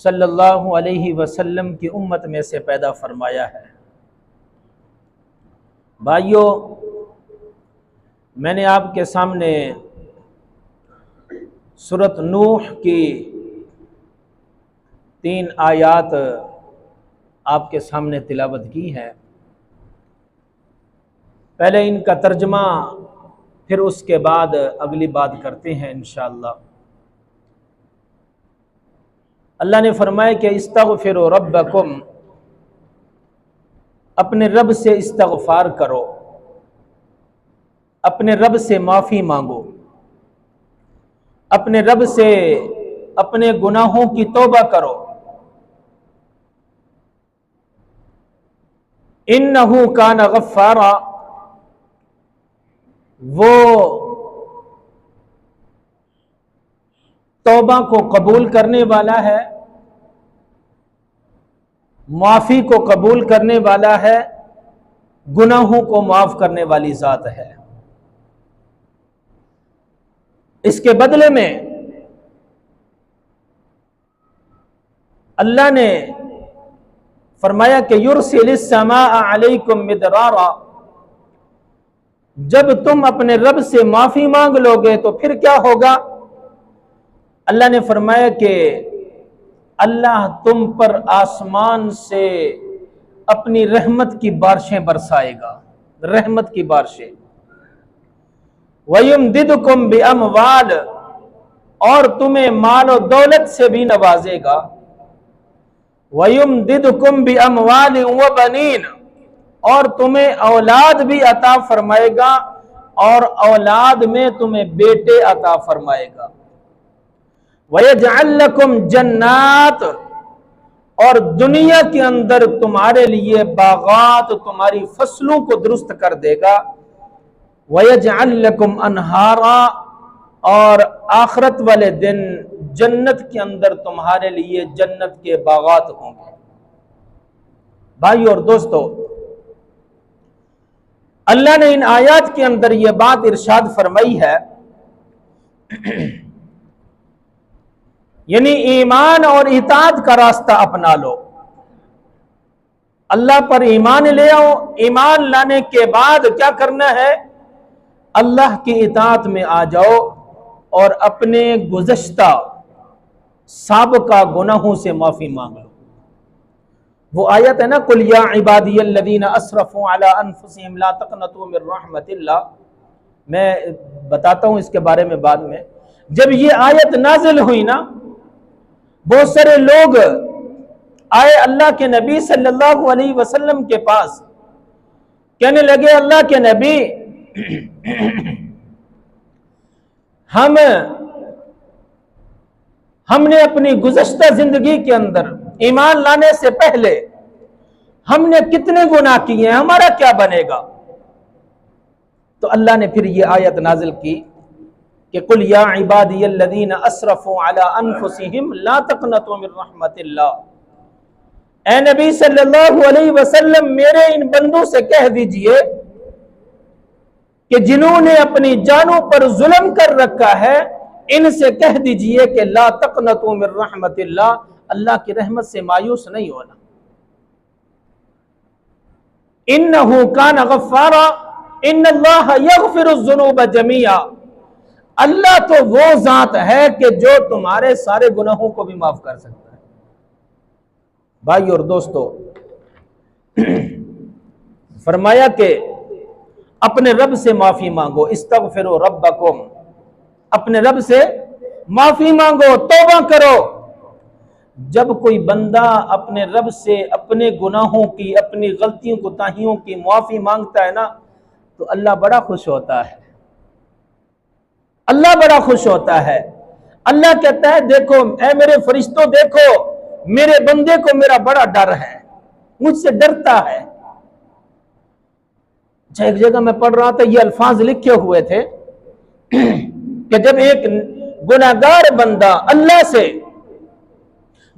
सल्लल्लाहु अलैहि वसल्लम की उम्मत में से पैदा फरमाया है। भाइयों, मैंने आपके सामने सूरत नूह की 3 आयात आपके सामने तिलावत की है। पहले इनका तर्जमा, फिर उसके बाद अगली बात करते हैं इंशाअल्लाह। अल्लाह ने फरमाया कि इस्तगफिरू रब्बकुम, अपने रब से इस्तगफार करो, अपने रब से माफ़ी मांगो, अपने रब से अपने गुनाहों की तौबा करो। इन्नहु कान गफ्फारा, वो तौबा को कबूल करने वाला है, माफ़ी को कबूल करने वाला है, गुनाहों को माफ़ करने वाली ज़ात है। इसके बदले में अल्लाह ने फरमाया कि युरसिलिस समा अलैकुम मिदरारा, जब तुम अपने रब से माफ़ी मांग लोगे तो फिर क्या होगा? अल्लाह ने फरमाया कि अल्लाह तुम पर आसमान से अपनी रहमत की बारिशें बरसाएगा, रहमत की बारिशें। वयुमदिदकुम बिअमवाल, और तुम्हें माल और दौलत से भी नवाजेगा। वयुमदिदकुम बिअमवाल व बनीन, और तुम्हें औलाद भी अता फरमाएगा, और औलाद में तुम्हें बेटे अता फरमाएगा। वयजअल लकुम जन्नात, और दुनिया के अंदर तुम्हारे लिए बागात, तुम्हारी फसलों को दुरुस्त कर देगा। वयजअल लकुम अनहारा, और आखिरत वाले दिन जन्नत के अंदर तुम्हारे लिए जन्नत के बागात होंगे। भाइयों और दोस्तों, अल्लाह ने इन आयात के अंदर यह बात इरशाद फरमाई है, यानी ईमान और इताअत का रास्ता अपना लो। अल्लाह पर ईमान ले आओ। ईमान लाने के बाद क्या करना है? अल्लाह की इताअत में आ जाओ और अपने गुज़श्ता साबिका गुनाहों से माफी मांग लो। वो आयत है ना, कुल या इबादियल्लज़ीना असरफू अला अनफुसिहिम ला तक़नतू मिर रहमतिल्लाह। मैं बताता हूं इसके बारे में बाद में। जब ये आयत नाजिल हुई ना, बहुत सारे लोग आए अल्लाह के नबी सल्लल्लाहु अलैहि वसल्लम के पास, कहने लगे, अल्लाह के नबी, हमने अपनी गुज़श्ता जिंदगी के अंदर ईमान लाने से पहले हमने कितने गुनाह किए हैं, हमारा क्या बनेगा? तो अल्लाह ने फिर ये आयत नाजिल की कि कुल या इबादियल्लज़ीना असरफू अला अनफुसिहिम ला तक़नतू मिर रहमतिल्लाह। ए नबी सल्लल्लाहु अलैहि वसल्लम, मेरे इन बंदों से कह दीजिए कि जिन्होंने अपनी जानों पर जुल्म कर रखा है, इनसे कह दीजिए कि ला तक़नतू मिर रहमतिल्लाह, अल्लाह की रहमत से मायूस नहीं होना। इन्नहु कान गफ्फारा, इन्नल्लाह यग़फिरुज़्ज़ुनूब जमीआ। अल्लाह तो वो जात है कि जो तुम्हारे सारे गुनाहों को भी माफ कर सकता है। भाई और दोस्तों, फरमाया कि अपने रब से माफी मांगो, इस्तगफिरू रब्बकुम, अपने रब से माफी मांगो, तौबा करो। जब कोई बंदा अपने रब से अपने गुनाहों की, अपनी गलतियों कोताहियों की माफी मांगता है ना, तो अल्लाह बड़ा खुश होता है। अल्लाह बड़ा खुश होता है। अल्लाह कहता है, देखो ऐ मेरे फरिश्तों, देखो मेरे बंदे को मेरा बड़ा डर है, मुझसे डरता है। एक जगह मैं पढ़ रहा था, ये अल्फाज लिखे हुए थे कि जब एक गुनाहगार बंदा अल्लाह से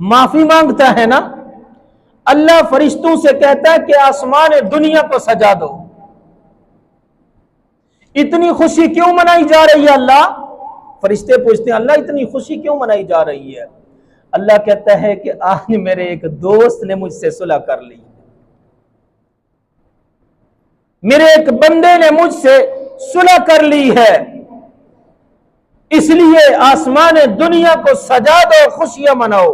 माफी मांगता है ना, अल्लाह फरिश्तों से कहता है कि आसमान दुनिया को सजा दो। इतनी खुशी क्यों मनाई जा रही है अल्लाह? फरिश्ते पूछते हैं, अल्लाह इतनी खुशी क्यों मनाई जा रही है? अल्लाह कहता है कि आज मेरे एक दोस्त ने मुझसे सुलह कर ली, मेरे एक बंदे ने मुझसे सुलह कर ली है, इसलिए आसमान दुनिया को सजा दो, खुशियां मनाओ।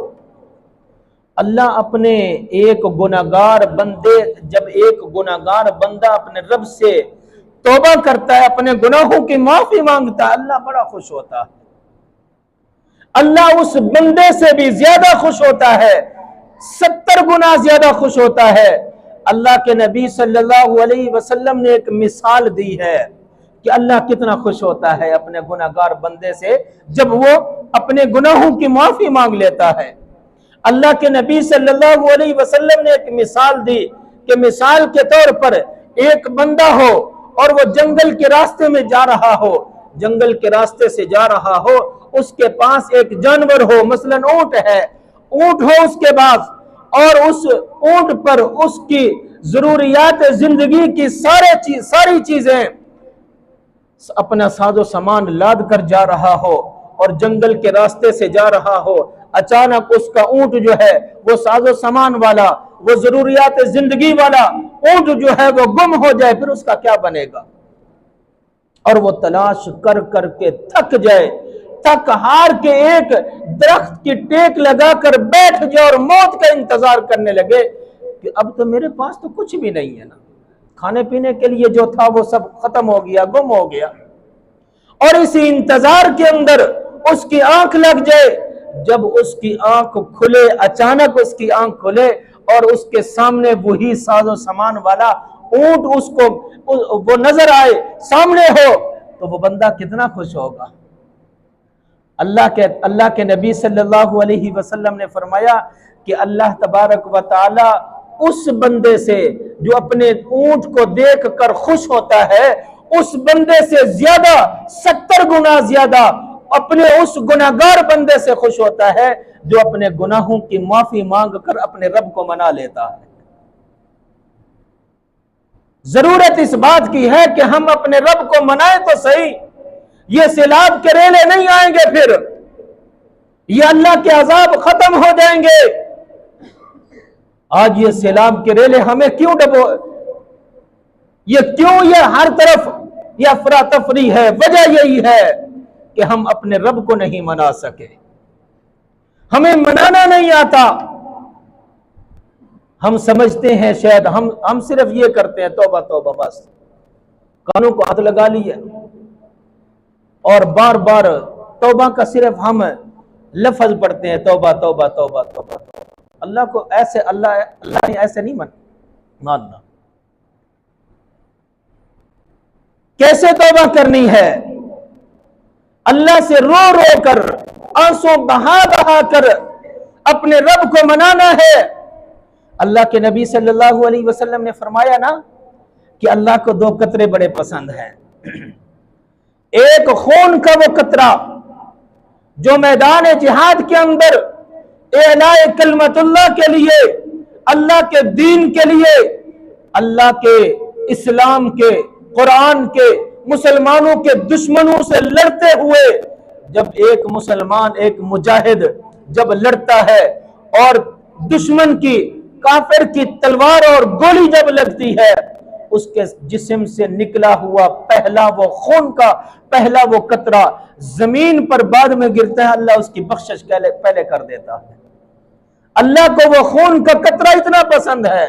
अल्लाह अपने एक गुनाहगार बंदे, जब एक गुनाहगार बंदा अपने रब से तौबा करता है, अपने गुनाहों की माफी मांगता है, अल्लाह बड़ा खुश होता है। अल्लाह उस बंदे से भी ज्यादा खुश होता है, 70 गुना ज्यादा खुश होता है। अल्लाह के नबी सल्लल्लाहु अलैहि वसल्लम ने एक मिसाल दी है कि अल्लाह कितना खुश होता है अपने गुनाहगार बंदे से जब वो अपने गुनाहों की माफी मांग लेता है। अल्लाह के नबी सल्लल्लाहु अलैहि वसल्लम ने एक मिसाल दी कि मिसाल के तौर पर एक बंदा हो और वो जंगल के रास्ते में जा रहा हो, जंगल के रास्ते से जा रहा हो, उसके पास एक जानवर हो, मसलन ऊंट है, ऊंट हो उसके पास, और उस ऊंट पर उसकी जरूरियात जिंदगी की सारी चीजें अपना साजो सामान लाद कर जा रहा हो और जंगल के रास्ते से जा रहा हो, अचानक उसका ऊंट जो है वो साजो सामान वाला, वो जरूरियात जिंदगी वाला ऊंट जो है वो गुम हो जाए, फिर उसका क्या बनेगा? और वो तलाश कर करके थक जाए, थक हार के एक दरख्त की टेक लगाकर बैठ जाए और मौत का इंतजार करने लगे कि अब तो मेरे पास तो कुछ भी नहीं है ना, खाने पीने के लिए जो था वो सब खत्म हो गया, गुम हो गया। और इसी इंतजार के अंदर उसकी आंख लग जाए, जब उसकी आंख खुले, अचानक उसकी आंख खुले और उसके सामने वही साजो सामान वाला ऊंट उसको वो नजर आए, सामने हो, तो वो बंदा कितना खुश होगा। अल्लाह के नबी सल्लल्लाहु अलैहि वसल्लम ने फरमाया कि अल्लाह तबारक व तआला उस बंदे से जो अपने ऊंट को देख कर खुश होता है, उस बंदे से ज्यादा 70 गुना ज्यादा अपने उस गुनाहगार बंदे से खुश होता है जो अपने गुनाहों की माफी मांग कर अपने रब को मना लेता है। जरूरत इस बात की है कि हम अपने रब को मनाए तो सही, ये सैलाब के रेले नहीं आएंगे, फिर ये अल्लाह के अजाब खत्म हो जाएंगे। आज ये सैलाब के रेले हमें क्यों डबो, ये हर तरफ ये अफरा तफरी है, वजह यही है कि हम अपने रब को नहीं मना सके, हमें मनाना नहीं आता। हम समझते हैं शायद हम सिर्फ ये करते हैं तौबा तौबा, बस कानों को हाथ लगा लिया और बार बार तौबा का सिर्फ हम लफ्ज पढ़ते हैं, तौबा तौबा तौबा तौबा। अल्लाह को ऐसे अल्लाह ने ऐसे नहीं मानना। कैसे तौबा करनी है? अल्लाह से रो रो कर, आंसू बहा बहा कर अपने रब को मनाना है। अल्लाह के नबी सल्लल्लाहु अलैहि वसल्लम ने फरमाया ना कि अल्लाह को 2 कतरे बड़े पसंद हैं। एक खून का वो कतरा जो मैदान जिहाद के अंदर एलाए कलमतुल्लाह के लिए, अल्लाह के दीन के लिए, अल्लाह के इस्लाम के, कुरान के, मुसलमानों के दुश्मनों से लड़ते हुए, जब एक मुसलमान, एक मुजाहिद जब लड़ता है और दुश्मन की, काफिर की तलवार और गोली जब लगती है, उसके जिस्म से निकला हुआ पहला वो खून का पहला वो कतरा जमीन पर बाद में गिरता है, अल्लाह उसकी बख्शिश पहले कर देता है। अल्लाह को वो खून का कतरा इतना पसंद है।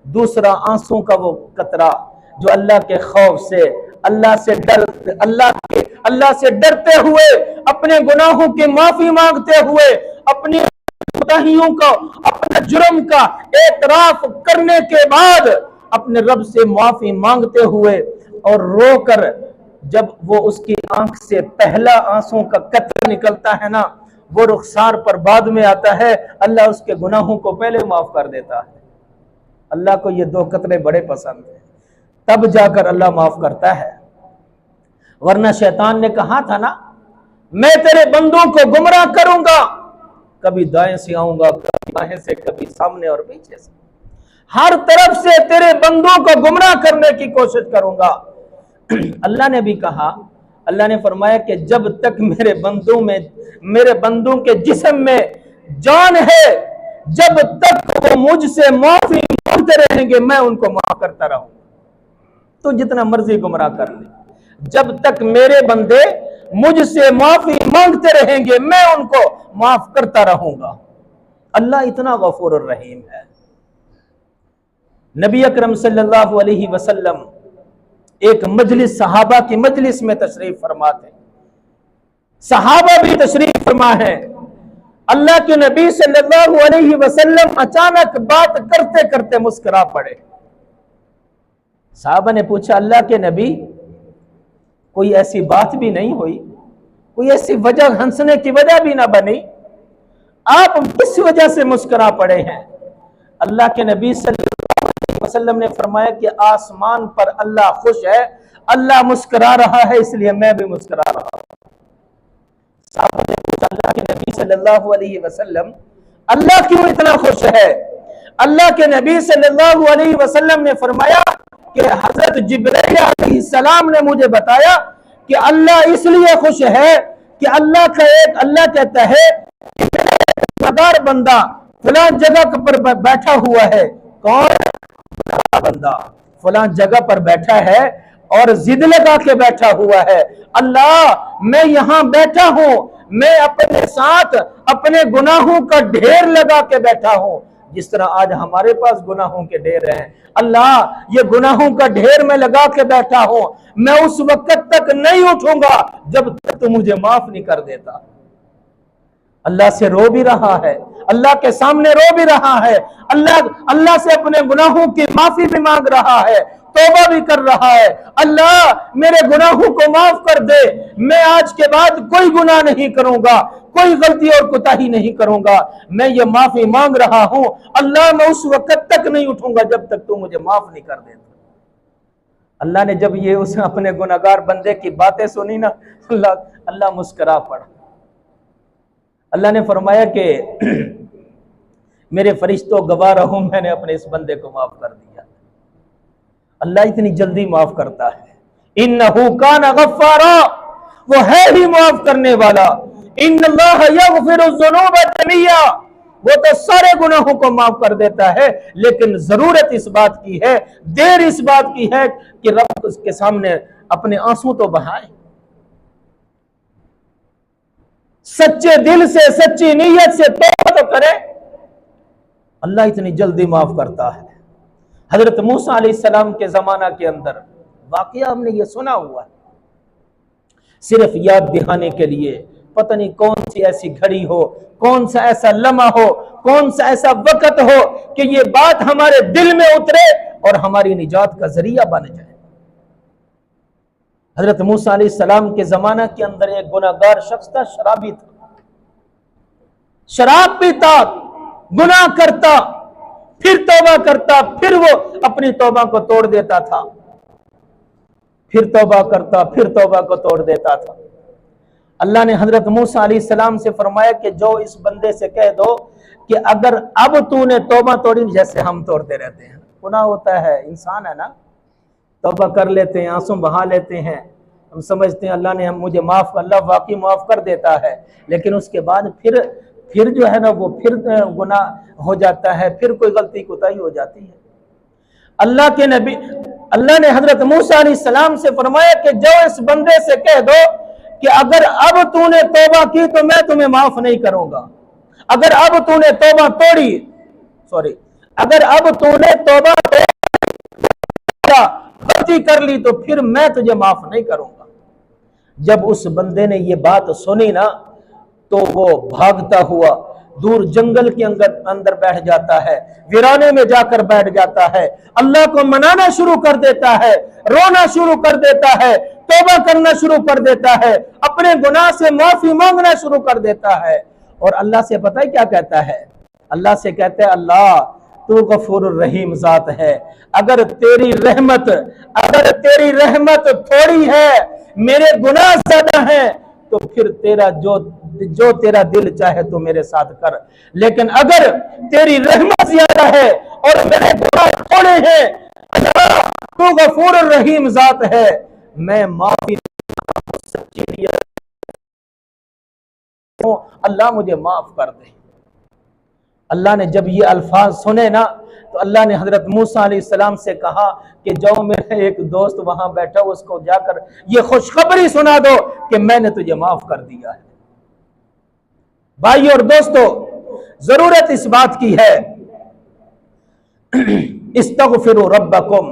दूसरा आंसू का वो कतरा जो अल्लाह के खौफ से, अल्लाह से डरते हुए, अपने गुनाहों की माफी मांगते हुए, अपनी कोताहियों को, अपने जुर्म का एतराफ करने के बाद अपने रब से माफी मांगते हुए और रोकर जब वो उसकी आंख से पहला आंसू का कतरा निकलता है ना, वो रुखसार पर बाद में आता है, अल्लाह उसके गुनाहों को पहले माफ कर देता है। अल्लाह को ये 2 कतरे बड़े पसंद है, तब जाकर अल्लाह माफ करता है। वरना शैतान ने कहा था ना, मैं तेरे बंदों को गुमराह करूंगा, कभी दाएं से आऊंगा, कभी बाएं से, कभी सामने और पीछे से, हर तरफ से तेरे बंदों को गुमराह करने की कोशिश करूंगा। अल्लाह ने भी कहा, अल्लाह ने फरमाया कि जब तक मेरे बंदों के जिस्म में जान है, जब तक वो मुझसे माफी मांगते रहेंगे मैं उनको माफ करता रहूं। तो जितना मर्जी गुमराह कर ले, जब तक मेरे बंदे मुझसे माफी मांगते रहेंगे मैं उनको माफ करता रहूंगा। अल्लाह इतना गफूर और रहीम है। नबी अकरम सल्लल्लाहु अलैहि वसल्लम एक मजलिस, सहाबा की मजलिस में तशरीफ फरमा थे। सहाबा भी तशरीफ फरमा है। अल्लाह के नबी सल्लल्लाहु अलैहि वसल्लम अचानक बात करते करते मुस्कुरा पड़े। साहबा ने पूछा, अल्लाह के नबी, कोई ऐसी बात भी नहीं हुई, कोई ऐसी वजह, हंसने की वजह भी ना बनी, आप किस वजह से मुस्कुरा पड़े हैं? अल्लाह के नबी सल्लल्लाहु अलैहि वसल्लम ने फरमाया कि आसमान पर अल्लाह खुश है, अल्लाह मुस्कुरा रहा है, इसलिए मैं भी मुस्कुरा रहा हूं। साहबा ने पूछा, अल्लाह के नबी सल्लल्लाहु अलैहि वसल्लम, अल्लाह क्यों इतना खुश है? अल्लाह के नबी सल्लल्लाहु अलैहि वसल्लम ने फरमाया कि हजरत जिब्रील अलैहिस्सलाम ने मुझे बताया कि अल्लाह इसलिए खुश है कि अल्लाह कहता है कि मेरा गुनाहगार बंदा फलां जगह पर बैठा हुआ है। कौन? बंदा फलां जगह पर बैठा है और जिद लगा के बैठा हुआ है, अल्लाह मैं यहां बैठा हूं, मैं अपने साथ अपने गुनाहों का ढेर लगा के बैठा हूं। जिस तरह आज हमारे पास गुनाहों के ढेर हैं, अल्लाह ये गुनाहों का ढेर मैं लगा के बैठा हूं, मैं उस वक्त तक नहीं उठूंगा जब तक तू मुझे माफ नहीं कर देता। अल्लाह से रो भी रहा है, अल्लाह के सामने रो भी रहा है, अल्लाह से अपने गुनाहों की माफी भी मांग रहा है, तौबा भी कर रहा है। अल्लाह मेरे गुनाहों को माफ कर दे, मैं आज के बाद कोई गुनाह नहीं करूंगा, कोई गलती और कोताही नहीं करूंगा, मैं ये माफी मांग रहा हूं। अल्लाह मैं उस वक्त तक नहीं उठूंगा जब तक तू मुझे माफ नहीं कर देता। अल्लाह ने जब ये उस अपने गुनाहगार बंदे की बातें सुनी ना, अल्लाह मुस्कुरा पड़ा। अल्लाह ने फरमाया कि मेरे फरिश्तों गवाह रहो, मैंने अपने इस बंदे को माफ कर दिया। अल्लाह इतनी जल्दी माफ करता है। इन्नहु कान गफ्फारा, वो है ही माफ करने वाला। इन्नल्लाह यगफिरु ज़ुनूब जमीआ, वो तो सारे गुनाहों को माफ कर देता है, लेकिन जरूरत इस बात की है, देर इस बात की है कि रब उसके सामने अपने आंसू तो बहाए, सच्चे दिल से सच्ची नीयत से तौबा तो करे। अल्लाह इतनी जल्दी माफ करता है। हजरत मूसा अलैहिस्सलाम के जमाना के अंदर वाकया हमने ये सुना हुआ है, सिर्फ याद दिखाने के लिए। पता नहीं कौन सी ऐसी घड़ी हो, कौन सा ऐसा लम्हा हो, कौन सा ऐसा वक्त हो कि ये बात हमारे दिल में उतरे और हमारी निजात का जरिया बन जाए। हजरत मूसा अलैहिस्सलाम के जमाना के अंदर एक गुनाहगार शख्स था, शराबी था, शराब पीता, गुनाह करता, फिर तौबा करता, फिर वो अपनी तौबा को तोड़ देता था, फिर तौबा करता, फिर तौबा को तोड़ देता था। अल्लाह ने हजरत मूसा अलैहिस्सलाम से फरमाया कि जो इस बंदे से कह दो कि अगर अब तूने तौबा तोड़ी, जैसे हम तोड़ते रहते हैं, गुनाह होता है, इंसान है ना, तौबा कर लेते हैं, आंसू बहा लेते हैं, हम समझते हैं अल्लाह ने हम मुझे माफ, अल्लाह वाकई माफ कर देता है, लेकिन उसके बाद फिर जो है ना वो फिर गुनाह हो जाता है, फिर कोई गलती कोताही हो जाती है। अल्लाह ने हजरत मूसा अलैहिस्सलाम से फरमाया कि जो इस बंदे से कह दो कि अगर अब तूने तौबा की तो मैं तुम्हें माफ नहीं करूंगा, अगर अब तूने तौबा तोड़ी, अगर अब तूने तौबा गलती कर ली तो फिर मैं तुझे माफ नहीं करूंगा। जब उस बंदे ने ये बात सुनी ना, तो वो भागता हुआ दूर जंगल के अंदर बैठ जाता है, वीराने में जाकर बैठ जाता है, अल्लाह को मनाना शुरू कर देता है, रोना शुरू कर देता है, तौबा करना शुरू कर देता है, अपने गुनाह से माफी मांगना शुरू कर देता है। और अल्लाह से पता है क्या कहता है? अल्लाह से कहता है, अल्लाह तू गफूर रहीम जात है, अगर तेरी रहमत थोड़ी है, मेरे गुनाह ज्यादा है, तो फिर तेरा जो तेरा दिल चाहे तो मेरे साथ कर, लेकिन अगर तेरी रहमत ज्यादा है और मेरे गुनाह थोड़े हैं, अल्लाह तू गफूर रहीम जात है, मैं माफी सच्ची नियत, अल्लाह मुझे माफ कर दे। अल्लाह ने जब ये अल्फाज सुने ना तो अल्लाह ने हजरत मूसा अलैहिस्सलाम से कहा कि जाओ मेरे एक दोस्त वहां बैठा, उसको जाकर ये खुशखबरी सुना दो कि मैंने तुझे माफ कर दिया है। भाई और दोस्तों, जरूरत इस बात की है, इस्तगफिरू रब्बकुम,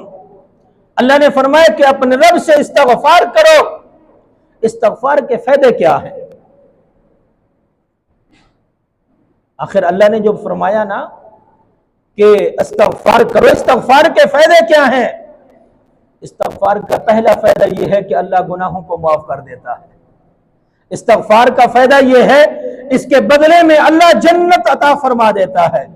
अल्लाह ने फरमाया कि अपने रब से इस्तगफार करो। इस्तगफार के फायदे क्या है? आखिर अल्लाह ने जो फरमाया ना कि इस्तगफार करो, इस्तगफार के फायदे क्या हैं? इस्तगफार का पहला फायदा यह है कि अल्लाह गुनाहों को माफ कर देता है। इस्तगफार का फायदा यह है, इसके बदले में अल्लाह जन्नत अता फरमा देता है।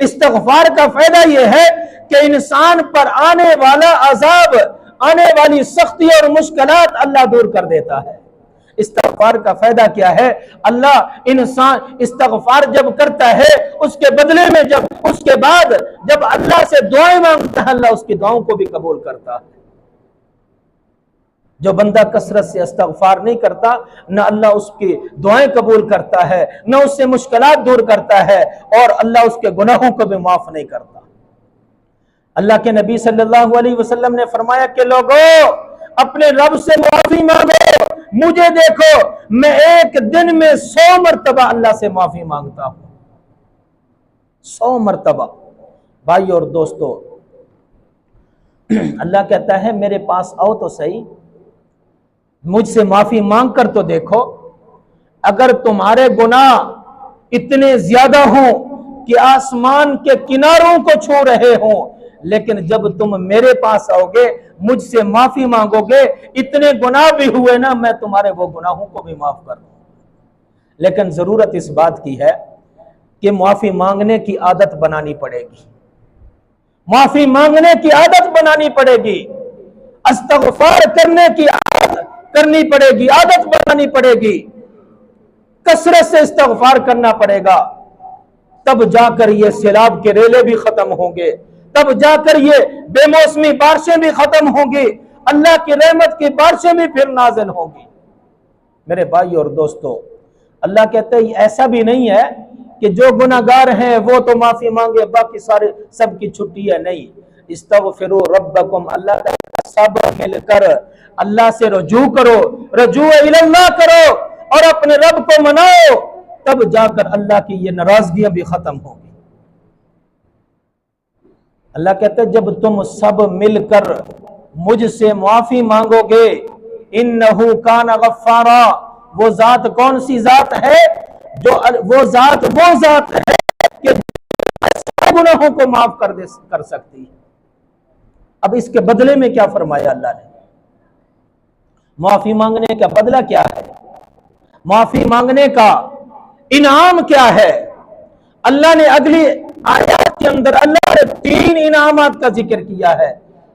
इस्तगफार का फायदा यह है कि इंसान पर आने वाला अजाब, आने वाली सख्ती और मुश्किलात अल्लाह दूर कर देता है। इस्तगफार का फायदा क्या है? अल्लाह इंसान इस्तगफार जब करता है, उसके बदले में जब उसके बाद जब अल्लाह से दुआएं मांगता है, अल्लाह उसकी दुआओं को भी कबूल करता है। जो बंदा कसरत से इस्तगफार नहीं करता, न अल्लाह उसकी दुआएं कबूल करता है, न उससे मुश्किलात दूर करता है, और अल्लाह उसके गुनाहों को भी माफ नहीं करता। अल्लाह के नबी सल्लल्लाहु अलैहि वसल्लम ने फरमाया कि लोगों, अपने रब से माफी मांगो। मुझे देखो, मैं एक दिन में 100 मरतबा अल्लाह से माफी मांगता हूं, 100 मरतबा। भाई और दोस्तों, अल्लाह कहता है मेरे पास आओ तो सही, मुझसे माफी मांग कर तो देखो। अगर तुम्हारे गुनाह इतने ज्यादा हों कि आसमान के किनारों को छू रहे हों, लेकिन जब तुम मेरे पास आओगे, मुझसे माफी मांगोगे, इतने गुनाह भी हुए ना, मैं तुम्हारे वो गुनाहों को भी माफ कर दूं। लेकिन जरूरत इस बात की है कि माफी मांगने की आदत बनानी पड़ेगी, माफी मांगने की आदत बनानी पड़ेगी, इस्तगफार करने की आदत करनी पड़ेगी, आदत बनानी पड़ेगी, कसरत से इस्तगफार करना पड़ेगा। तब जाकर ये सैलाब के रेले भी खत्म होंगे, तब जाकर ये बेमौसमी बारिशें भी खत्म होंगी, अल्लाह की रहमत की बारिशें भी फिर नाजिल होंगी। मेरे भाई और दोस्तों, अल्लाह कहते हैं ऐसा भी नहीं है कि जो गुनाहगार हैं वो तो माफी मांगे, बाकी सारे सबकी छुट्टी है, नहीं। इस्तगफिरू रब्बकुम, अल्लाह का सब मिलकर अल्लाह से रजू करो, रजू इल्लाह करो और अपने रब को मनाओ, तब जाकर अल्लाह की ये नाराजगियां भी खत्म होंगी। अल्लाह कहते हैं जब तुम सब मिलकर मुझसे माफी मांगोगे, इन्नहु काना गफ्फारा, वो जात कौन सी जात है? जो वो जात है कि गुनाहों को माफ कर सकती है। अब इसके बदले में क्या फरमाया अल्लाह ने? माफी मांगने का बदला क्या है? माफी मांगने का इनाम क्या है? अल्लाह ने अगली आयत के अंदर अल्लाह ने 3 इनामात का जिक्र किया है।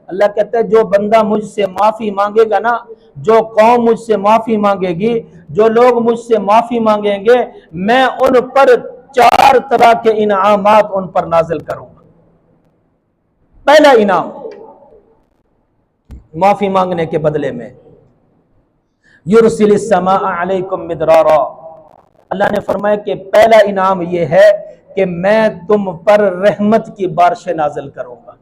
अल्लाह कहता है जो बंदा मुझसे माफी मांगेगा ना, जो कौम मुझसे माफी मांगेगी, जो लोग मुझसे माफी मांगेंगे, मैं उन पर 4 तरह के इनामात उन पर नाजिल करूंगा। पहला इनाम माफी मांगने के बदले में, युरसिलिस समा अलैकुम मिदरारा, अल्लाह ने फरमाया कि पहला इनाम यह है कि मैं तुम पर रहमत की बारिशें नाजिल करूंगा।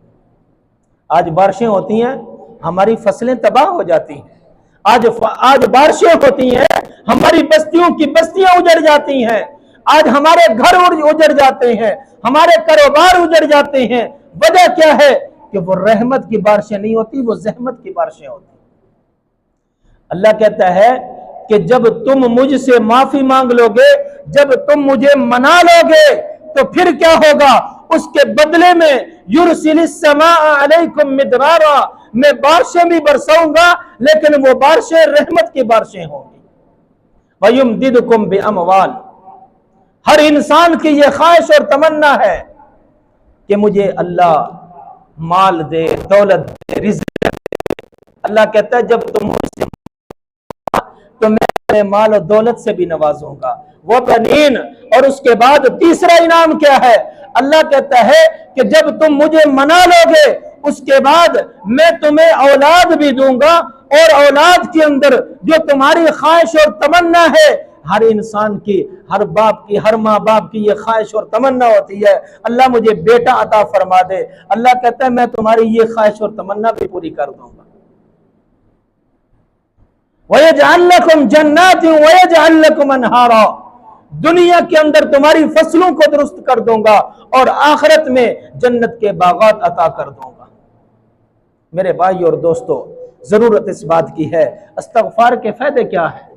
आज बारिशें होती हैं, हमारी फसलें तबाह हो जाती हैं। आज बारिशें होती हैं, हमारी बस्तियों की बस्तियां उजड़ जाती हैं। आज हमारे घर उजड़ जाते हैं, हमारे कारोबार उजड़ जाते हैं। वजह क्या है? कि वो रहमत की बारिशें नहीं होती, वो जहमत की बारिशें होती। अल्लाह कहता है कि जब तुम मुझसे माफी मांग लोगे, जब तुम मुझे मना लोगे, तो फिर क्या होगा? उसके बदले में युरसिलिस समा अलैकुम मिदरारा, मैं बारिशें भी बरसाऊंगा, लेकिन वो बारिशें रहमत की बारिशें होंगी। वयुमदिदकुम बिअमवाल, हर इंसान की यह ख्वाहिश और तमन्ना है कि मुझे अल्लाह माल दे, दौलत दे, रिज़्क़ दे। अल्लाह कहता है जब तुम मुझसे तो मैं माल और दौलत से भी नवाजूंगा। वो बनीन, और उसके बाद तीसरा इनाम क्या है? अल्लाह कहता है कि जब तुम मुझे मना लोगे, उसके बाद मैं तुम्हें औलाद भी दूंगा, और औलाद के अंदर जो तुम्हारी ख्वाहिश और तमन्ना है हर इंसान की, हर बाप की, हर माँ बाप की ये ख्वाहिश और तमन्ना होती है, अल्लाह मुझे बेटा अता फरमा दे। अल्लाह कहता है मैं तुम्हारी ये ख्वाहिश और तमन्ना भी पूरी कर दूंगा। वयजअल लकुम जन्नातिन वयजअल लकुम अनहारा, दुनिया के अंदर तुम्हारी फसलों को दुरुस्त कर दूंगा और आखिरत में जन्नत के बागात अता कर दूंगा। मेरे भाई और दोस्तों, जरूरत इस बात की है, इस्तिग़फ़ार के फायदे क्या है?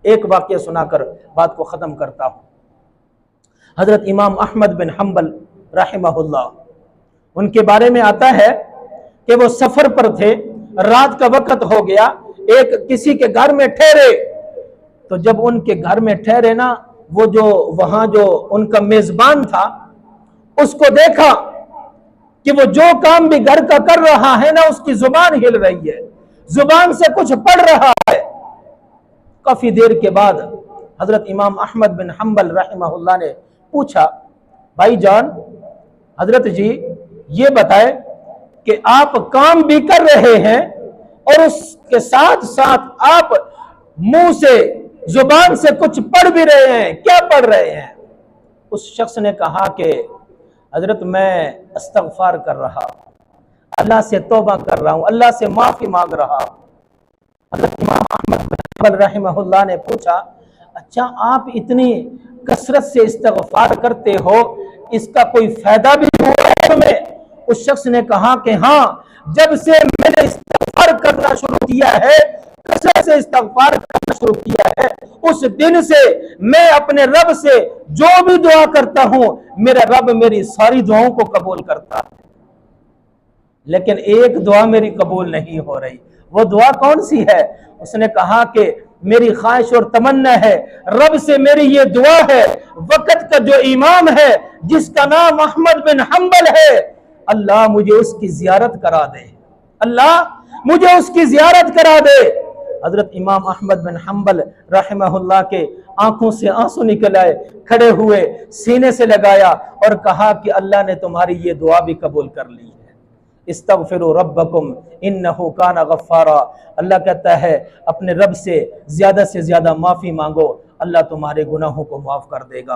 एक वाक़या सुनाकर बात को खत्म करता हूं। हजरत इमाम अहमद बिन हम्बल रहमहुल्लाह, उनके बारे में आता है कि वो सफर पर थे, रात का वक्त हो गया, एक किसी के घर में ठहरे। तो जब उनके घर में ठहरे ना, वो जो वहां जो उनका मेजबान था उसको देखा कि वो जो काम भी घर का कर रहा है ना, उसकी जुबान हिल रही है, जुबान से कुछ पढ़ रहा है। काफी देर के बाद हजरत इमाम अहमद बिन हम्बल रहमहुल्लाह ने पूछा, भाईजान, हजरत जी ये बताए कि आप काम भी कर रहे हैं और उसके साथ साथ आप मुंह से, जुबान से कुछ पढ़ भी रहे हैं, क्या पढ़ रहे हैं? उस शख्स ने कहा कि हजरत मैं इस्तिग़फ़ार कर रहा हूं, अल्लाह से तौबा कर रहा हूं, अल्लाह से माफी मांग रहा हूं। हजरत इमाम अहमद बिन हम्बल रहमहुल्लाह ने पूछा, अच्छा आप इतनी कसरत से इस्तिग़फ़ार करते हो, इसका कोई फायदा भी हुआ है तुम्हें? उस शख्स ने कहा कि हाँ, जब से मैंने इस्तिग़फ़ार करना शुरू किया है, कसरत से इस्तिग़फ़ार करना शुरू किया है, उस दिन से मैं अपने रब से जो भी दुआ करता हूं, मेरा रब मेरी सारी दुआओं को कबूल करता है। लेकिन एक दुआ मेरी कबूल नहीं हो रही। वो दुआ कौन सी है? उसने कहा कि मेरी ख्वाहिश और तमन्ना है, रब से मेरी ये दुआ है, वक़्त का जो इमाम है जिसका नाम अहमद बिन हम्बल है, अल्लाह मुझे उसकी जियारत करा दे, अल्लाह मुझे उसकी जियारत करा दे। हजरत इमाम अहमद बिन हम्बल रहमहुल्लाह के आंखों से आंसू निकल आए, खड़े हुए, सीने से लगाया और कहा कि अल्लाह ने तुम्हारी ये दुआ भी कबूल कर ली है। इस्तग़फ़िरू रब्बकुम इन्नहु काना गफ़्फ़ारा। अल्लाह कहता है अपने रब से ज्यादा माफी मांगो, अल्लाह तुम्हारे गुनाहों को माफ कर देगा।